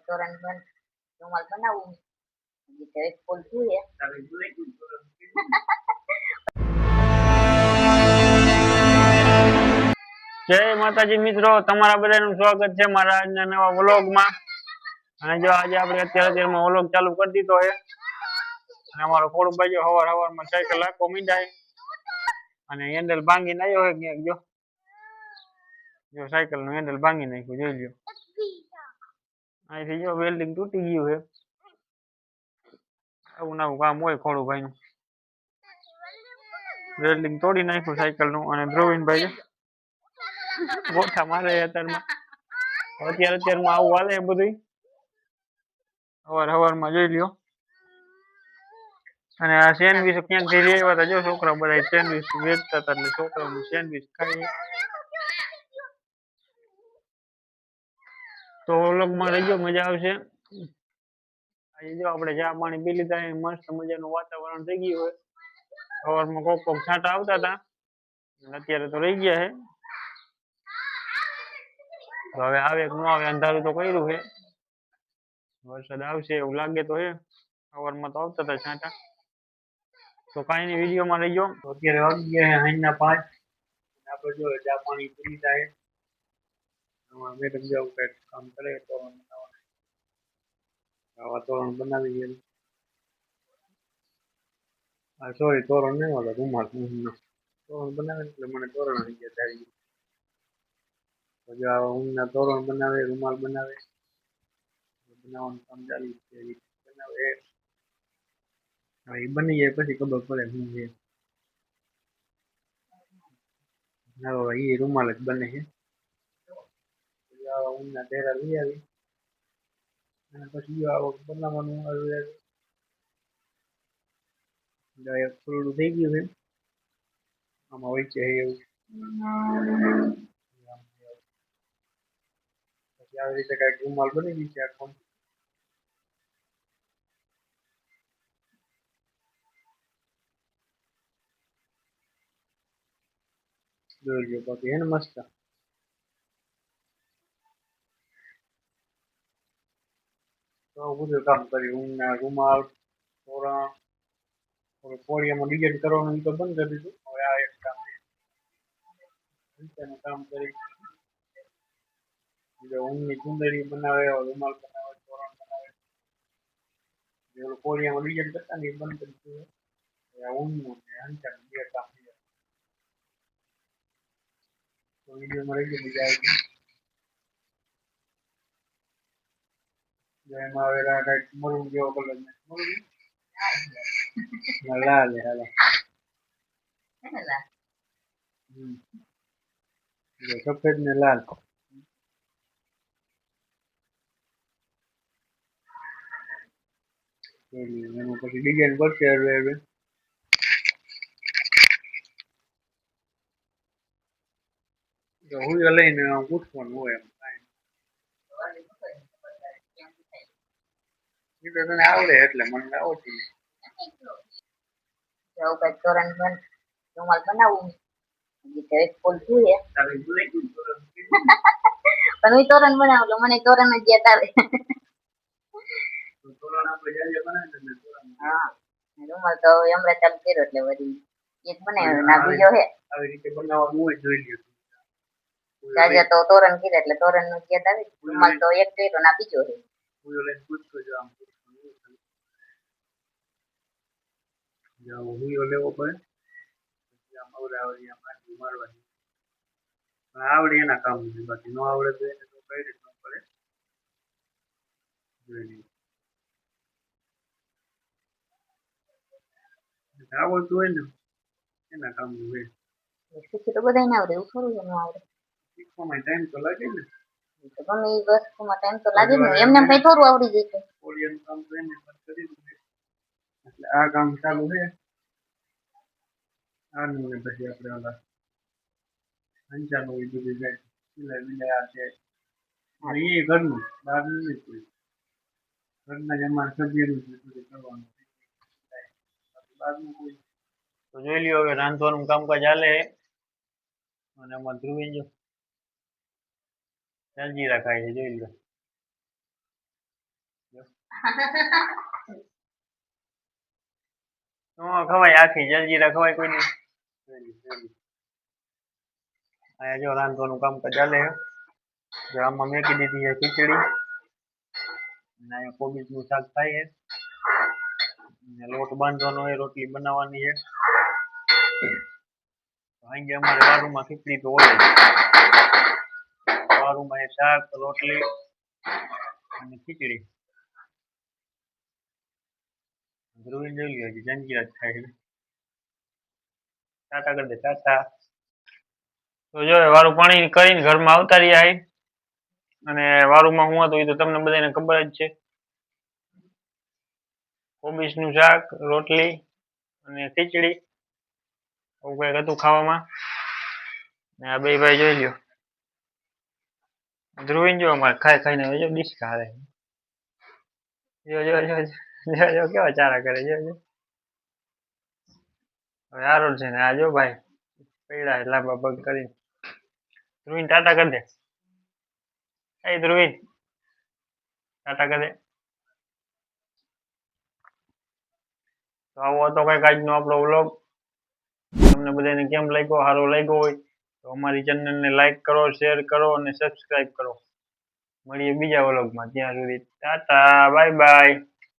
તોરણ બન રૂમાલ બનાવું તો એક ફૂલ જોઈએ. જય માતાજી મિત્રો, તમારા બધાનું સ્વાગત છે મારા આજના નવા વ્લોગમાં. અને જો આજે આપણે અત્યારમાં વ્લોગ ચાલુ કરી દીધો છે. અને અમારો ખોડુભાઈ જો હવારમાં સાયકલ આખો મીંડાય અને હેન્ડલ ભાંગી આવ્યો હોય ક્યાંક જો સાયકલ નું હેન્ડલ ભાંગી નાખ્યું જોઈ લ્યો. અહીંથી જો વેલ્ડિંગ તૂટી ગયું છે. આવું નવું કામ હોય ખોડુભાઈ નું. વેલ્ડિંગ તોડી નાખ્યું સાયકલ નું. અને ધ્રુવીનભાઈ ગોઠા મારે અત્યારમાં આવું હાલે બધું. હવારમાં જોઈ લ્યો. અને આ સેન્ડવીચ ક્યાંક થી લઈ આવ્યા હતા. જો છોકરા બધા સેન્ડવીચ વેચતા હતા એટલે છોકરાઓનું સેન્ડવીચ ખાઈએ. તો વ્લોગમાં રહેજો, મજા આવશે. આજે જો આપણે ચા પાણી પી લીધા, મસ્ત મજાનું વાતાવરણ થઈ ગયું હોય. સવારમાં કોક છાંટા આવતા હતા, અત્યારે તો રહી ગયા છે. હવે આવે કે ન આવે અંધારું તો કર્યું છે. વરસાદ આવશે એવું લાગે તો છે. સવારમાં તો આવતા હતા છાંટા. તો કાંઈ નહીં, વિડીયોમાં રહીજો. અત્યારે વાગી ગયા છે 5:30. આપણે જો ચા પાણી પી લીધા છે. મેડમ જો કંઈક કામ કરે તો આવા તોરણ બનાવી દે. સોરી, તોરણ નહીં વાળો રૂમાલ. તોરણ બનાવે એટલે મને તોરણ આવી ગયા થાય. પછી આ ઊનના તોરણ બનાવે, રૂમાલ બનાવે, બનાવવાનું કામ ચાલુ છે. બનાવે એ બની જાય પછી ખબર પડે શું છે. એ રૂમાલ જ બને છે. ઊનના તેરા લઈ આવી અને પછી બનાવવાનું આવે. થોડું થઈ ગયું છે આમાં હોય છે એવું. પછી આવી રીતે કઈક રૂમાલ બની ગઈ છે આખો. જોઈ લો બાકી હે ને મસ્ત. તો બધું કામ કર્યું. ઊનના રૂમાલ, તોરણ, કોળિયામાં ડિઝાઇન કરવાનું તો બંધ કરી દીધું. હવે આ એક કામ કામ કરી. ઊનની ચુંદડી બનાવે, રૂમાલ બનાવે, તોરણ બનાવે. કોળિયામાં ડિઝાઇન કરતા ને એ બંધ કરી દીધું. ઊનનું ને હંચાનું બે કામ થયા. તો વિડીયોમાં રહી ગયું, મજા આવી. એમાં હવે કઈક મરૂન જેવો કલર લાલ હાલો સફેદ ને લાલ. એનું પછી ડિઝાઇન કરશે હવે. હું લઈને પૂછવાનું હોય એમ તને આવડે એટલે મને આવડતું. કઈક તોરણ બન રૂમાલ બનાવું તો એક ફૂલ જોઈએ. પણ હું તોરણ બનાવું મને તોરણ જ યાદ આવે. હા, રૂમાલ તો હમણાં ચાલુ કર્યો એટલે વળી એક બનાવ્યો ના બીજો હે. આવી રીતે બનાવવાનું હોય જોઈ લ્યો. તાજા તો તોરણ કીધા એટલે તોરણ નું યાદ આવે. રૂમાલ તો એક કર્યો ના બીજો હે. હુયો લેવો પડે. આવડે એના કામ નથી, બાકી ન આવડે તો એને તો કઈ રીત ન પડે. આવડતું હોય ને એના કામ હોય. શીખી તો બધા ને આવડે, એવું થોડું ન આવડે. શીખવામાં ટાઈમ તો લાગે ને. તો ગમે એ વસ્તુમાં ટાઈમ તો લાગે ને. એમને કઈ થોડું આવડી જશે. કોળિયાનું કામ તો એને કરી દીધું એટલે આ કામ ચાલુ છે. આનું ને પછી આપણે ઓલા હંચાનું એ બધું જાય સિલાઈ બિલાઈ છે. એ ઘરનું બહારનું નહીં કોઈ. ઘરના જ અમારા સભ્યનું જ બધું કરવાનું. બહારનું કોઈ. તો જોઈ લ્યો હવે રાંધવાનું કામકાજ ચાલે. અને આમાં ધ્રુવી જો જલજીરા ખાય છે જોઈ લો. ખવાય આખી જલજીરા ખવાય કોઈ નહીં. અહીંયા જો રાંધવાનું કામકાજ ચાલે છે. જો આમાં મેકી દીધી છે ખીચડી અને અહીંયા કોબીજનું શાક થાય છે અને લોટ બાંધવાનો છે, રોટલી બનાવવાની છે. સાંજે અમારે વારુમાં ખીચડી તો હોય જ. વારુમાં એ શાક, રોટલી અને ખીચડી. ધ્રુવીને જોઈ લ્યો હજી જંજીરા જ ખાય છે. ટાટા કરી દે ટાટા. તો જો વારું પાણી કરીને ઘરમાં આવતા રહ્યા છે અને વારુમાં હું હતું એ તો તમને બધાને ખબર જ છે. કોબીજનું શાક, રોટલી અને ખીચડી એવું કંઈક હતું ખાવામાં. ને આ બે ભાઈ જોઈ લ્યો. ધ્રુવીને જો અમારે ખાઈ ખાઈને જો ડિસ્કા હારે. જો જો જો જો જો કેવા ચારા કરે જો જો. હવે હારો છે ને આ જો ભાઈ પૈડા છે લાંબા પગ કરીને. ધ્રુવીને ટાટા કરી દે. એ ધ્રુવી ટાટા કરી દે. તો આવો હતો કંઈક આજનો આપણો વ્લોગ. તમને બધાને કેમ લાગ્યો? સારો લાગ્યો હોય તો અમારી ચેનલને લાઈક કરો, શેર કરો અને સબસ્ક્રાઇબ કરો. મળીએ બીજા વ્લોગમાં. ત્યાં સુધી ટાટા બાય બાય.